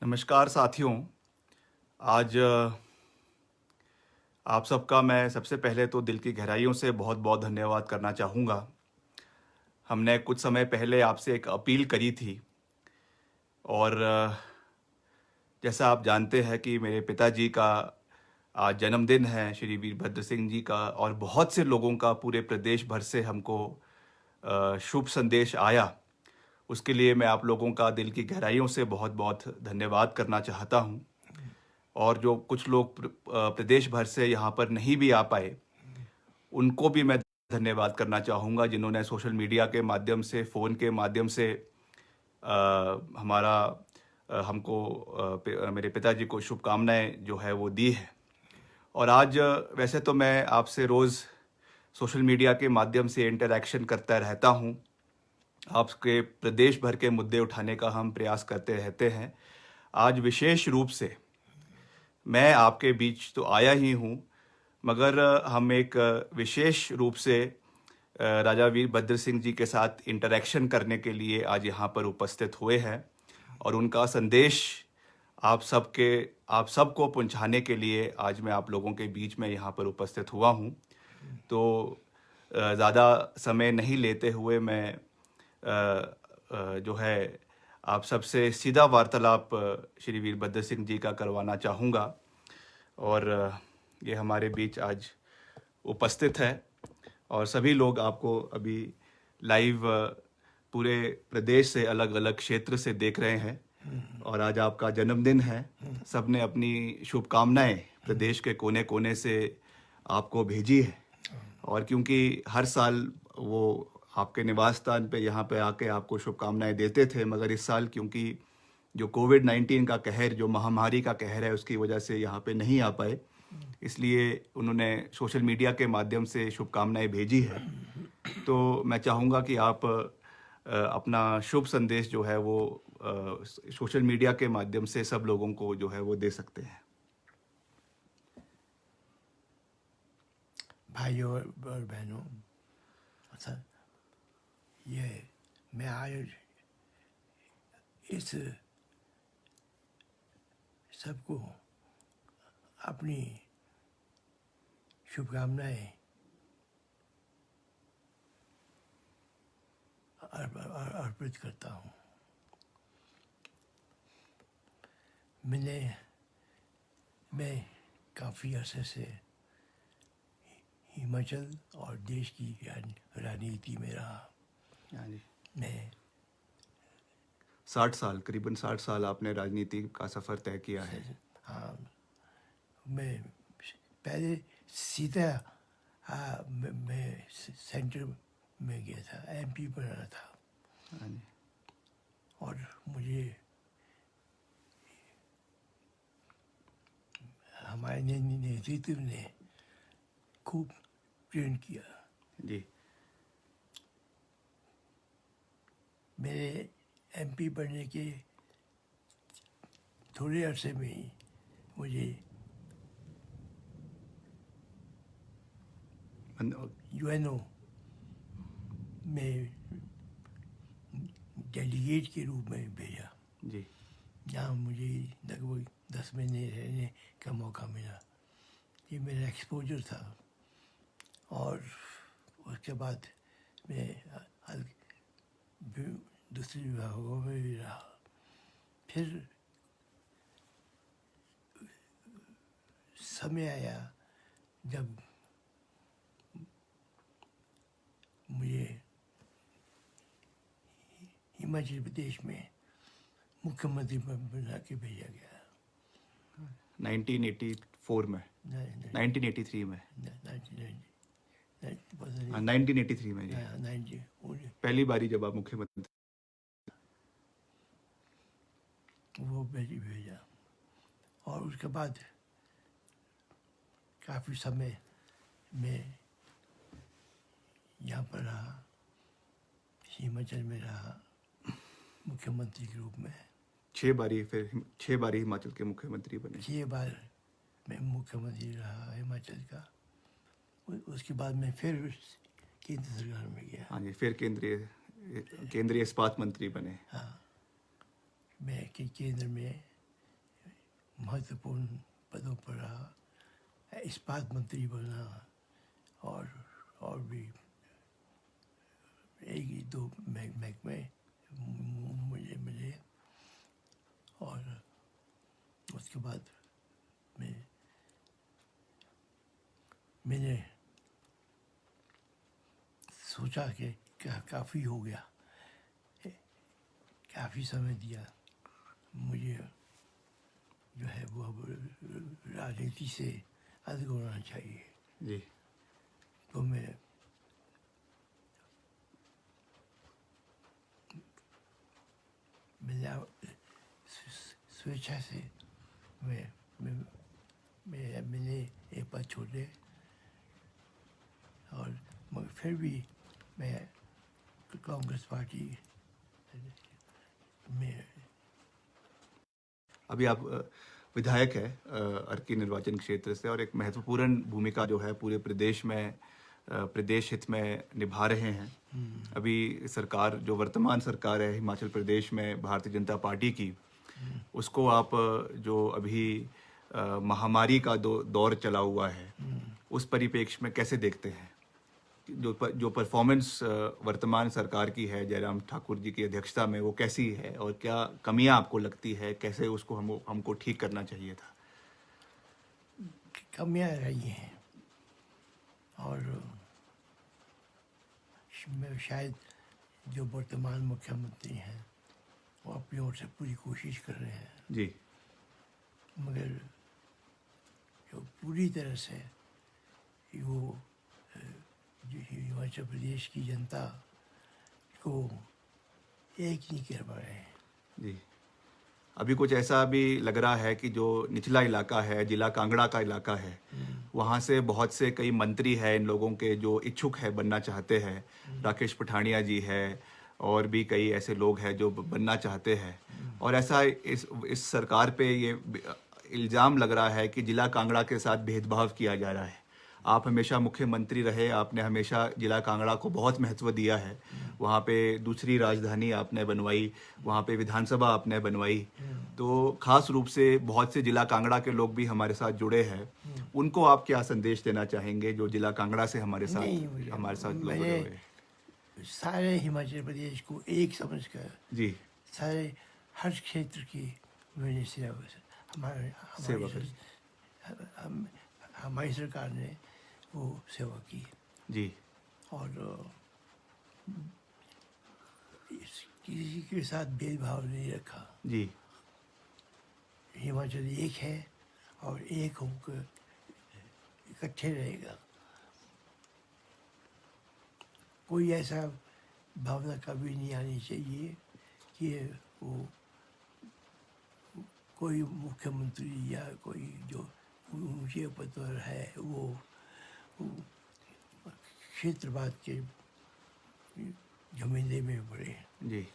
नमस्कार साथियों। आज आप सबका मैं सबसे पहले तो दिल की गहराइयों से बहुत बहुत धन्यवाद करना चाहूँगा। हमने कुछ समय पहले आपसे एक अपील करी थी और जैसा आप जानते हैं कि मेरे पिताजी का आज जन्मदिन है, श्री वीरभद्र सिंह जी का, और बहुत से लोगों का पूरे प्रदेश भर से हमको शुभ संदेश आया। उसके लिए मैं आप लोगों का दिल की गहराइयों से बहुत बहुत धन्यवाद करना चाहता हूँ। और जो कुछ लोग प्रदेश भर से यहाँ पर नहीं भी आ पाए, उनको भी मैं धन्यवाद करना चाहूँगा, जिन्होंने सोशल मीडिया के माध्यम से, फ़ोन के माध्यम से हमारा हमको मेरे पिताजी को शुभकामनाएं जो है वो दी है। और आज वैसे तो मैं आपसे रोज़ सोशल मीडिया के माध्यम से इंटरैक्शन करता रहता हूँ। आपके प्रदेश भर के मुद्दे उठाने का हम प्रयास करते रहते हैं। आज विशेष रूप से मैं आपके बीच तो आया ही हूँ, मगर हम एक विशेष रूप से राजा वीरभद्र सिंह जी के साथ इंटरैक्शन करने के लिए आज यहाँ पर उपस्थित हुए हैं और उनका संदेश आप सबको पहुँचाने के लिए आज मैं आप लोगों के बीच में यहाँ पर उपस्थित हुआ हूँ। तो ज़्यादा समय नहीं लेते हुए मैं जो है आप सबसे सीधा वार्तालाप श्री वीरभद्र सिंह जी का करवाना चाहूँगा। और ये हमारे बीच आज उपस्थित है और सभी लोग आपको अभी लाइव पूरे प्रदेश से, अलग अलग क्षेत्र से देख रहे हैं। और आज आपका जन्मदिन है। सबने अपनी शुभकामनाएं प्रदेश के कोने कोने से आपको भेजी है। और क्योंकि हर साल वो आपके निवास स्थान पे यहाँ पे आके आपको शुभकामनाएं देते थे, मगर इस साल क्योंकि जो कोविड-19 का कहर, जो महामारी का कहर है, उसकी वजह से यहाँ पे नहीं आ पाए, इसलिए उन्होंने सोशल मीडिया के माध्यम से शुभकामनाएं भेजी है। तो मैं चाहूँगा कि आप अपना शुभ संदेश जो है वो सोशल मीडिया के माध्यम से सब लोगों को जो है वो दे सकते हैं। भाइयों और बहनों, अच्छा, ये मैं आज इस सबको अपनी शुभकामनाएं अर्पित करता हूँ। मैं काफ़ी अर्से से हिमाचल और देश की राजनीति में रहा। हाँ जी। मैं 60 साल, करीबन 60 साल आपने राजनीति का सफ़र तय किया है। हाँ, मैं पहले सीधा मैं सेंटर में गया था, एमपी बना था। हाँ जी। और मुझे हमारे नेतृत्व ने खूब ट्रेन किया। जी। मेरे एमपी बनने के थोड़े अरसे में ही मुझे यूएनओ में डेलीगेट के रूप में भेजा, जी। जहाँ मुझे लगभग 10 महीने रहने का मौका मिला। ये मेरा एक्सपोजर था। और उसके बाद मैं दूसरे विभागों में भी रहा। फिर समय आया जब मुझे हिमाचल प्रदेश में मुख्यमंत्री बना के भेजा गया 1984 में, 1983 में, 1983 में जी। पहली बारी जब आप मुख्यमंत्री वो भेजा। और उसके बाद काफ़ी समय में यहाँ पर रहा, हिमाचल में रहा मुख्यमंत्री के रूप में। 6 बारी हिमाचल के मुख्यमंत्री बने। 6 बार मैं मुख्यमंत्री रहा हिमाचल का। उसके बाद मैं फिर केंद्र सरकार में गया। हाँ जी, फिर केंद्रीय इस्पात मंत्री बने। हाँ, मैं केंद्र में महत्वपूर्ण पदों पर रहा, इस्पात मंत्री बना और भी एक ही दो महकमे मुझे मिले। और उसके बाद मैंने सोचा कि काफ़ी हो गया, काफ़ी समय दिया, मुझे जो है वो अब राजनीति से अलग होना चाहिए। जी। तो मैंने स्वेच्छा से मैंने एक पद छोड़े, और मगर फिर भी मैं कांग्रेस पार्टी में। अभी आप विधायक है अर्की निर्वाचन क्षेत्र से, और एक महत्वपूर्ण भूमिका जो है पूरे प्रदेश में प्रदेश हित में निभा रहे हैं। अभी सरकार जो वर्तमान सरकार है हिमाचल प्रदेश में भारतीय जनता पार्टी की, उसको आप जो अभी महामारी का दौर चला हुआ है, उस परिप्रेक्ष्य में कैसे देखते हैं? जो परफॉर्मेंस वर्तमान सरकार की है जयराम ठाकुर जी की अध्यक्षता में, वो कैसी है और क्या कमियां आपको लगती है? कैसे उसको हमको ठीक करना चाहिए था? कमियां रही हैं, और शायद जो वर्तमान मुख्यमंत्री हैं वो अपनी ओर से पूरी कोशिश कर रहे हैं जी, मगर जो पूरी तरह से वो जो हिमाचल प्रदेश की जनता को एक नहीं कर पा रहे हैं। जी। अभी कुछ ऐसा भी लग रहा है कि जो निचला इलाका है, जिला कांगड़ा का इलाका है, वहाँ से बहुत से कई मंत्री हैं इन लोगों के जो इच्छुक है बनना चाहते हैं। राकेश पठानिया जी है और भी कई ऐसे लोग हैं जो बनना चाहते हैं, और ऐसा इस सरकार पे ये इल्ज़ाम लग रहा है कि जिला कांगड़ा के साथ भेदभाव किया जा रहा है। आप हमेशा मुख्यमंत्री रहे, आपने हमेशा जिला कांगड़ा को बहुत महत्व दिया है। वहाँ पे दूसरी राजधानी आपने बनवाई, वहाँ पे विधानसभा आपने बनवाई, तो खास रूप से बहुत से जिला कांगड़ा के लोग भी हमारे साथ जुड़े हैं। उनको आप क्या संदेश देना चाहेंगे जो जिला कांगड़ा से हमारे साथ जुड़े हुए हैं? सारे हिमाचल प्रदेश को एक समझकर जी, सारे हर क्षेत्र की मैंने हमारी सरकार ने वो सेवा की जी, और किसी के साथ भेदभाव नहीं रखा। जी, हिमाचल एक है और एक होकर इकट्ठे रहेगा। कोई ऐसा भावना कभी नहीं आनी चाहिए कि वो कोई मुख्यमंत्री या कोई जो ऊंचे पद पर है वो क्षेत्रवाद के झमेले में पड़े। जी।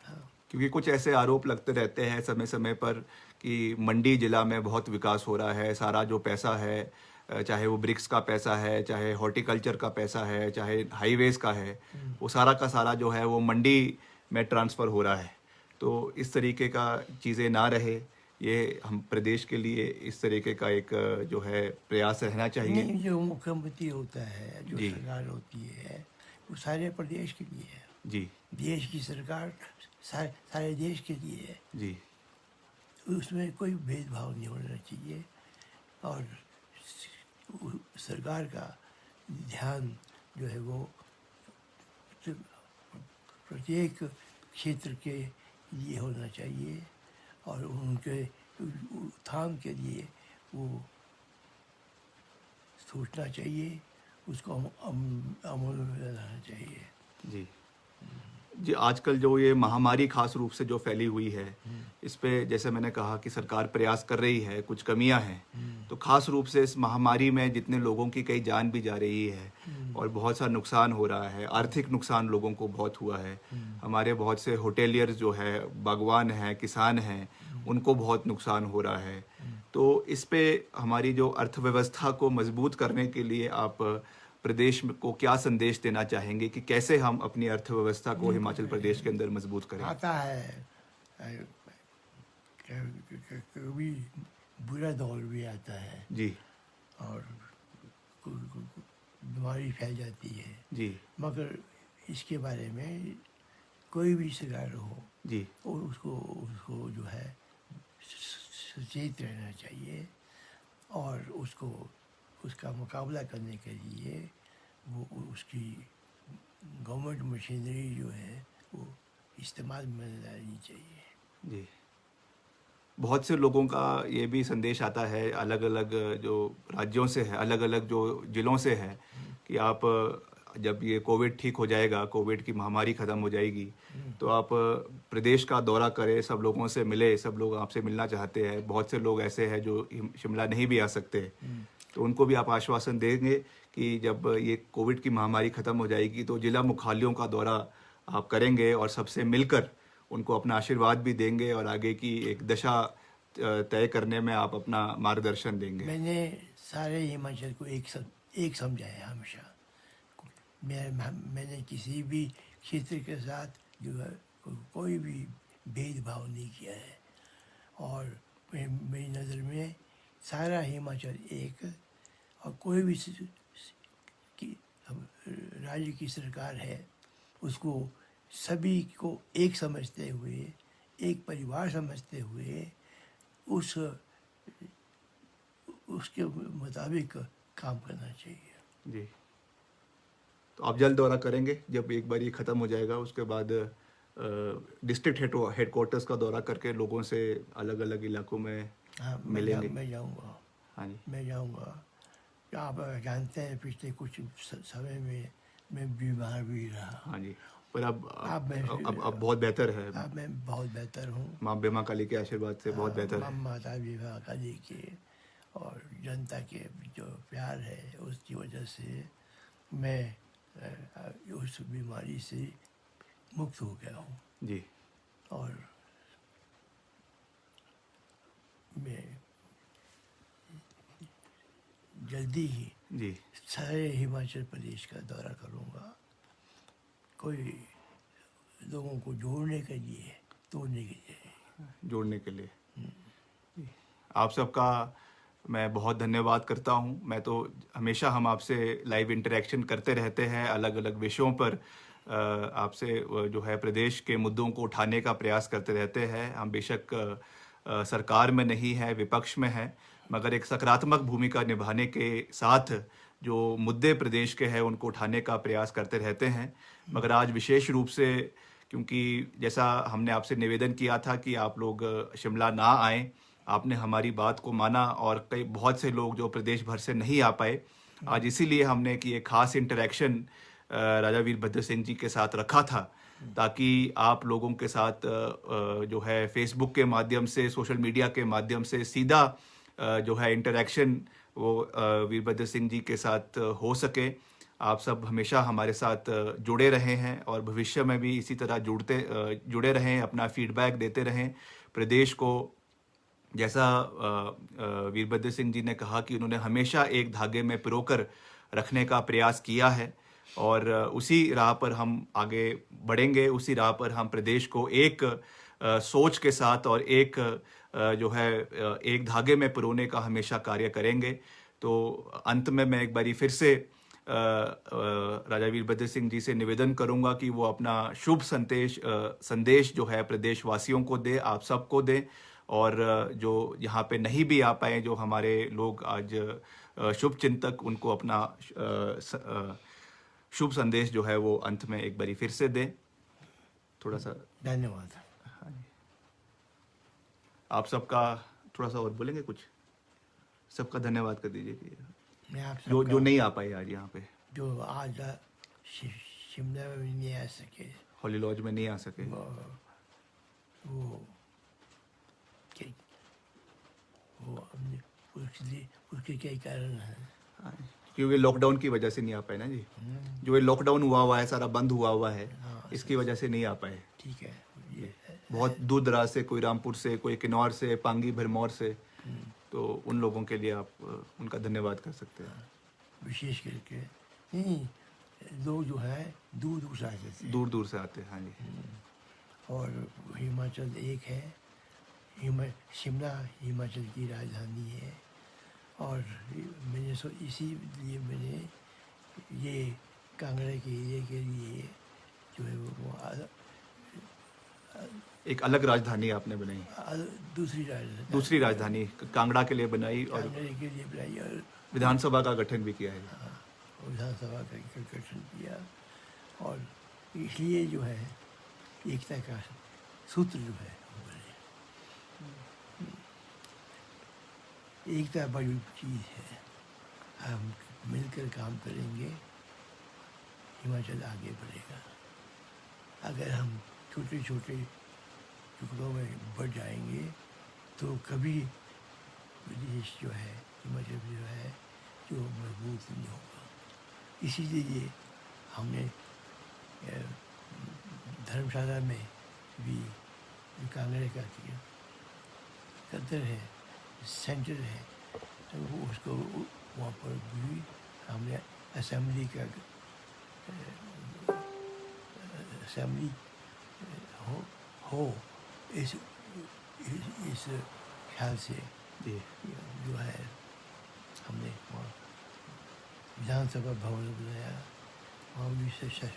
हाँ। क्योंकि कुछ ऐसे आरोप लगते रहते हैं समय समय पर कि मंडी जिला में बहुत विकास हो रहा है, सारा जो पैसा है, चाहे वो ब्रिक्स का पैसा है, चाहे हॉर्टिकल्चर का पैसा है, चाहे हाईवेज का है, वो सारा का सारा जो है वो मंडी में ट्रांसफ़र हो रहा है। तो इस तरीके का चीज़ें ना रहे, ये हम प्रदेश के लिए इस तरीके का एक जो है प्रयास रहना चाहिए। नहीं, जो मुख्यमंत्री होता है, जो जी। सरकार होती है, वो सारे प्रदेश के लिए है। जी, देश की सरकार सारे देश के लिए है। जी, उसमें कोई भेदभाव नहीं होना चाहिए, और सरकार का ध्यान जो है वो प्रत्येक क्षेत्र के लिए होना चाहिए, और उनके उत्थान के लिए वो सोचना चाहिए, उसको अमल में लाना चाहिए। जी। जी, आजकल जो ये महामारी खास रूप से जो फैली हुई है, इस पे जैसे मैंने कहा कि सरकार प्रयास कर रही है, कुछ कमियां हैं, तो खास रूप से इस महामारी में जितने लोगों की कई जान भी जा रही है और बहुत सा नुकसान हो रहा है, आर्थिक नुकसान लोगों को बहुत हुआ है। हमारे बहुत से होटेलियर्स जो है, बागवान हैं, किसान हैं, उनको बहुत नुकसान हो रहा है। तो इस पे हमारी जो अर्थव्यवस्था को मजबूत करने के लिए आप प्रदेश को क्या संदेश देना चाहेंगे कि कैसे हम अपनी अर्थव्यवस्था को हिमाचल प्रदेश के अंदर मजबूत करें? आता है कभी बुरा दौर भी आता है जी और बीमारी फैल जाती है, जी मगर इसके बारे में कोई भी सरकार हो जी और उसको उसको जो है सचेत रहना चाहिए और उसको उसका मुकाबला करने के लिए वो उसकी गवर्नमेंट मशीनरी जो है वो इस्तेमाल में लानी चाहिए। जी। बहुत से लोगों का ये भी संदेश आता है अलग अलग जो राज्यों से है, अलग अलग जो ज़िलों से है, कि आप जब ये कोविड ठीक हो जाएगा, कोविड की महामारी ख़त्म हो जाएगी, तो आप प्रदेश का दौरा करें, सब लोगों से मिले, सब लोग आपसे मिलना चाहते हैं। बहुत से लोग ऐसे हैं जो शिमला नहीं भी आ सकते, तो उनको भी आप आश्वासन देंगे कि जब ये कोविड की महामारी ख़त्म हो जाएगी तो ज़िला मुख्यालयों का दौरा आप करेंगे और सबसे मिलकर उनको अपना आशीर्वाद भी देंगे और आगे की एक दशा तय करने में आप अपना मार्गदर्शन देंगे। मैंने सारे हिमाचल को एक समझाया हमेशा। मैंने किसी भी क्षेत्र के साथ जो है कोई भी भेदभाव नहीं किया है और मेरी नज़र में सारा हिमाचल एक और कोई भी राज्य की सरकार है उसको सभी को एक समझते हुए, एक परिवार समझते हुए उसके मुताबिक काम करना चाहिए। जी, तो आप जल्द दौरा करेंगे जब एक बार ये ख़त्म हो जाएगा, उसके बाद डिस्ट्रिक्ट हेडक्वार्टर्स का दौरा करके लोगों से अलग अलग इलाकों में हाँ, मिलेंगे। मैं जाऊँगा। हाँ जी, मैं जाऊँगा। आप जानते हैं पिछले कुछ समय में मैं बीमार भी रहा। हाँ जी, पर अब मैं बहुत बेहतर है। अब मैं बहुत बेहतर हूँ। माँ बेमा काली के आशीर्वाद से बहुत बेहतर है। माता विवाह काली के और जनता के जो प्यार है उसकी वजह से मैं उस बीमारी से मुक्त हो गया हूँ जी और मैं जल्दी ही जी सारे हिमाचल प्रदेश का दौरा करूँगा, कोई लोगों को जोड़ने के लिए, तोड़ने के लिए। जोड़ने के लिए। आप सबका मैं बहुत धन्यवाद करता हूं। मैं तो हमेशा हम आपसे लाइव इंटरेक्शन करते रहते हैं, अलग अलग विषयों पर आपसे जो है प्रदेश के मुद्दों को उठाने का प्रयास करते रहते हैं। हम बेशक सरकार में नहीं है, विपक्ष में है, मगर एक सकारात्मक भूमिका निभाने के साथ जो मुद्दे प्रदेश के हैं उनको उठाने का प्रयास करते रहते हैं। मगर आज विशेष रूप से, क्योंकि जैसा हमने आपसे निवेदन किया था कि आप लोग शिमला ना आएं, आपने हमारी बात को माना और कई बहुत से लोग जो प्रदेश भर से नहीं आ पाए, आज इसीलिए हमने कि एक खास इंटरेक्शन राजा वीरभद्र सिंह जी के साथ रखा था, ताकि आप लोगों के साथ जो है फेसबुक के माध्यम से, सोशल मीडिया के माध्यम से सीधा जो है इंटरेक्शन वो वीरभद्र सिंह जी के साथ हो सके। आप सब हमेशा हमारे साथ जुड़े रहे हैं और भविष्य में भी इसी तरह जुड़े रहें, अपना फीडबैक देते रहें प्रदेश को। जैसा वीरभद्र सिंह जी ने कहा कि उन्होंने हमेशा एक धागे में पिरोकर रखने का प्रयास किया है और उसी राह पर हम आगे बढ़ेंगे, उसी राह पर हम प्रदेश को एक सोच के साथ और एक जो है एक धागे में पिरोने का हमेशा कार्य करेंगे। तो अंत में मैं एक बारी फिर से राजा वीरभद्र सिंह जी से निवेदन करूंगा कि वो अपना शुभ संदेश जो है प्रदेश वासियों को दे, आप सबको दे, और जो यहाँ पे नहीं भी आ पाए, जो हमारे लोग आज शुभ चिंतक, उनको अपना शुभ संदेश जो है वो अंत में एक बारी फिर से दें। थोड़ा सा धन्यवाद। हाँ जी, आप सबका थोड़ा सा और बोलेंगे कुछ? सबका धन्यवाद कर दीजिए कि मैं आप जो नहीं आ पाए आज यहाँ पे, जो आज शिमला में नहीं आ सके, हॉली लॉज में नहीं आ सके, वो हमने उसके कई कारण हैं। क्योंकि लॉकडाउन की वजह से नहीं आ पाए ना जी। जो ये लॉकडाउन हुआ है, सारा बंद हुआ है, इसकी वजह से नहीं आ पाए। ठीक है, ये बहुत दूर दराज से, कोई रामपुर से, कोई किन्नौर से, पांगी भरमौर से, तो उन लोगों के लिए आप उनका धन्यवाद कर सकते हैं। विशेष करके नहीं, लोग जो है दूर दूर से आते थे, दूर दूर से आते हैं। हाँ जी, और हिमाचल एक है, शिमला हिमाचल की राजधानी है। और मैंने इसीलिए मैंने ये कांगड़ा के एरिया के लिए जो है वो एक अलग राजधानी आपने बनाई, दूसरी राजधानी कांगड़ा के लिए बनाई और कांगड़ा के लिए बनाई और विधानसभा का गठन भी किया है। विधानसभा का गठन किया। और इसलिए जो है एकता का सूत्र जो है वो बने। एकता बड़ी चीज़ है, हम मिलकर काम करेंगे, हिमाचल आगे बढ़ेगा। अगर हम छोटे छोटे टुकड़ों में बढ़ जाएंगे तो कभी प्रदेश जो है, हिमाचल जो है, जो मजबूत नहीं होगा। इसीलिए हमने धर्मशाला में भी कांगड़ा का कदर है, सेंटर है, तो उसको वहाँ पर भी हमने असेंबली हो इस ख्याल से जो है हमने वहाँ विधानसभा भवन बनाया। वहाँ भी सेशन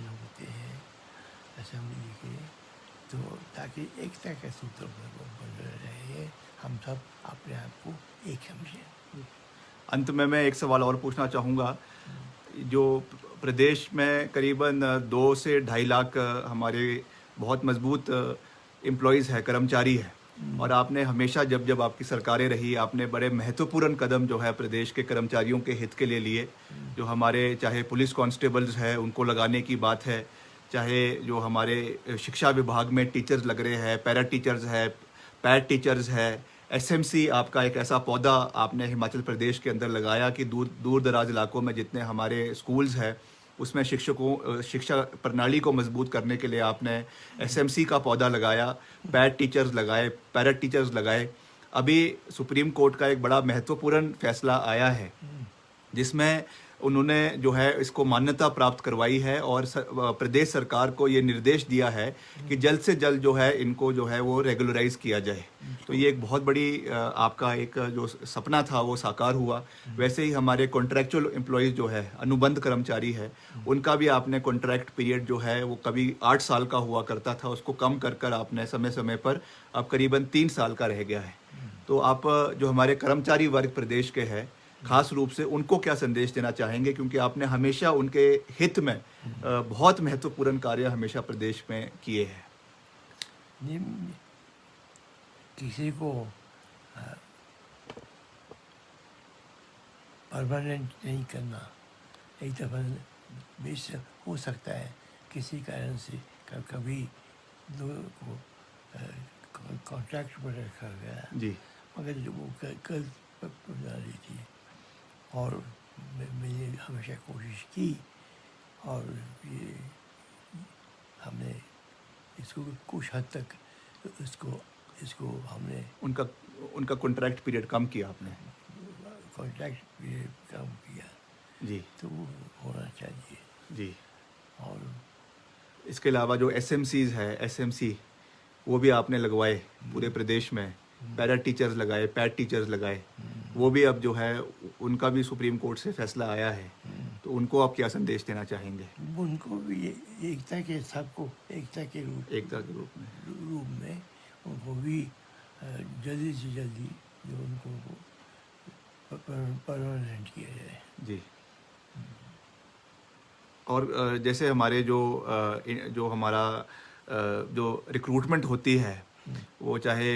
होते हैं असेंबली के, तो ताकि एकता के सूत्र बन रहे, हम सब अपने आप को एक समझें। अंत में मैं एक सवाल और पूछना चाहूँगा। जो प्रदेश में करीबन 2 से 2.5 लाख हमारे बहुत मजबूत एम्प्लॉयज़ हैं, कर्मचारी हैं, और आपने हमेशा जब जब आपकी सरकारें रही, आपने बड़े महत्वपूर्ण कदम जो है प्रदेश के कर्मचारियों के हित के लिए लिए। जो हमारे चाहे पुलिस कांस्टेबल्स हैं उनको लगाने की बात है, चाहे जो हमारे शिक्षा विभाग में टीचर्स लग रहे हैं, पैरा टीचर्स है, पैड टीचर्स है, एसएमसी आपका एक ऐसा पौधा आपने हिमाचल प्रदेश के अंदर लगाया कि दूर दराज इलाकों में जितने हमारे स्कूल्स हैं उसमें शिक्षा प्रणाली को मजबूत करने के लिए आपने एसएमसी का पौधा लगाया, पैड टीचर्स लगाए, पैरा टीचर्स लगाए। अभी सुप्रीम कोर्ट का एक बड़ा महत्वपूर्ण फैसला आया है जिसमें उन्होंने जो है इसको मान्यता प्राप्त करवाई है और प्रदेश सरकार को ये निर्देश दिया है कि जल्द से जल्द जो है इनको जो है वो रेगुलराइज किया जाए। तो ये एक बहुत बड़ी आपका एक जो सपना था वो साकार हुआ। वैसे ही हमारे कॉन्ट्रैक्चुअल एम्प्लॉयज़ जो है, अनुबंध कर्मचारी है, उनका भी आपने कॉन्ट्रैक्ट पीरियड जो है वो कभी 8 साल का हुआ करता था, उसको कम कर कर आपने समय समय पर अब करीबन 3 साल का रह गया है। तो आप जो हमारे कर्मचारी वर्ग प्रदेश के हैं, खास रूप से उनको क्या संदेश देना चाहेंगे, क्योंकि आपने हमेशा उनके हित में बहुत महत्वपूर्ण कार्य हमेशा प्रदेश में किए हैं। किसी को परमानेंट नहीं करना, एक दफ़ा बेशक हो सकता है किसी कारण से कभी लोगों को कॉन्ट्रैक्ट पर रखा गया जी, मगर वो कल बना रही थी और मैंने हमेशा कोशिश की और ये हमने इसको कुछ हद तक इसको हमने उनका कॉन्ट्रैक्ट पीरियड कम किया आपने। कॉन्ट्रैक्ट पीरियड कम किया जी, तो वो होना चाहिए। जी। और इसके अलावा जो एसएमसीज है, एसएमसी वो भी आपने लगवाए पूरे प्रदेश में, पैरा टीचर्स लगाए, पैड टीचर्स लगाए, वो भी अब जो है उनका भी सुप्रीम कोर्ट से फैसला आया है। तो उनको आप क्या संदेश देना चाहेंगे? उनको भी एकता के सबको एकता के रूप में उनको भी जल्दी से जल्दी जो उनको परमानेंट किया जाए। जी। और जैसे हमारे जो हमारा जो रिक्रूटमेंट होती है वो चाहे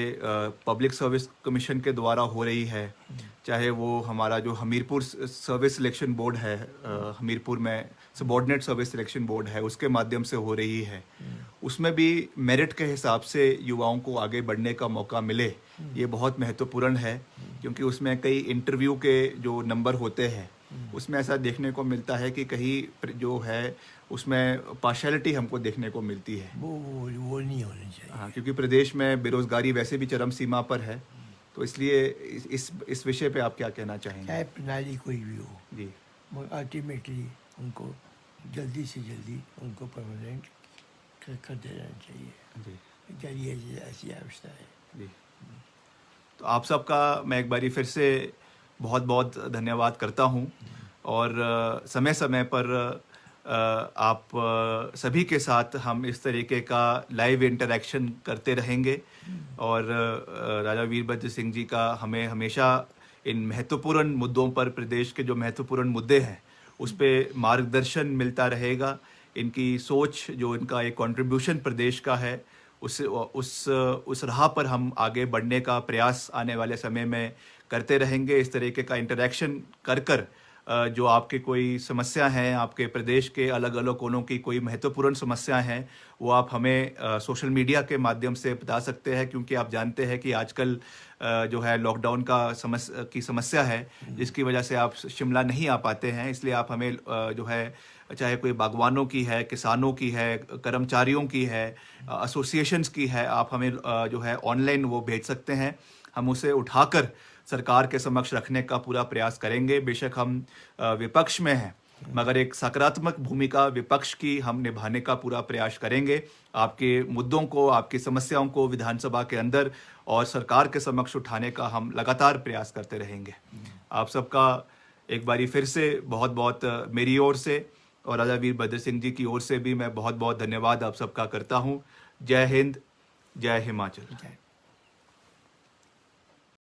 पब्लिक सर्विस कमीशन के द्वारा हो रही है, चाहे वो हमारा जो हमीरपुर सर्विस सिलेक्शन बोर्ड है, हमीरपुर में सबॉर्डिनेट सर्विस सिलेक्शन बोर्ड है, उसके माध्यम से हो रही है, उसमें भी मेरिट के हिसाब से युवाओं को आगे बढ़ने का मौका मिले, ये बहुत महत्वपूर्ण है। क्योंकि उसमें कई इंटरव्यू के जो नंबर होते हैं उसमें ऐसा देखने को मिलता है कि कहीं जो है उसमें पार्शियलिटी हमको देखने को मिलती है। वो नहीं होनी चाहिए। हाँ, क्योंकि प्रदेश में बेरोजगारी वैसे भी चरम सीमा पर है, तो इसलिए इस विषय पे आप क्या कहना चाहेंगे? चाहे प्रणाली कोई भी हो जी, अल्टीमेटली उनको जल्दी से जल्दी उनको परमानेंट कर देना चाहिए। जी, चलिए ऐसी अवस्था है। जी। तो आप सबका मैं एक बारी फिर से बहुत बहुत धन्यवाद करता हूँ। और समय समय पर आप सभी के साथ हम इस तरीके का लाइव इंटरेक्शन करते रहेंगे। और राजा वीरभद्र सिंह जी का हमें हमेशा इन महत्वपूर्ण मुद्दों पर, प्रदेश के जो महत्वपूर्ण मुद्दे हैं उस पर मार्गदर्शन मिलता रहेगा। इनकी सोच, जो इनका एक कंट्रीब्यूशन प्रदेश का है, उस राह पर हम आगे बढ़ने का प्रयास आने वाले समय में करते रहेंगे। इस तरीके का इंटरेक्शन कर कर जो आपके कोई समस्या हैं, आपके प्रदेश के अलग अलग कोनों की कोई महत्वपूर्ण समस्याएं हैं, वो आप हमें सोशल मीडिया के माध्यम से बता सकते हैं। क्योंकि आप जानते हैं कि आजकल जो है लॉकडाउन की समस्या है, जिसकी वजह से आप शिमला नहीं आ पाते हैं। इसलिए आप हमें जो है, चाहे कोई बागवानों की है, किसानों की है, कर्मचारियों की है, एसोसिएशंस की है, आप हमें जो है ऑनलाइन वो भेज सकते हैं। हम उसे उठाकर सरकार के समक्ष रखने का पूरा प्रयास करेंगे। बेशक हम विपक्ष में हैं, मगर एक सकारात्मक भूमिका विपक्ष की हम निभाने का पूरा प्रयास करेंगे। आपके मुद्दों को, आपकी समस्याओं को विधानसभा के अंदर और सरकार के समक्ष उठाने का हम लगातार प्रयास करते रहेंगे। आप सबका एक बारी फिर से बहुत बहुत मेरी ओर से और राजा वीरभद्र सिंह जी की ओर से भी मैं बहुत बहुत धन्यवाद आप सबका करता हूँ। जय हिंद, जय हिमाचल।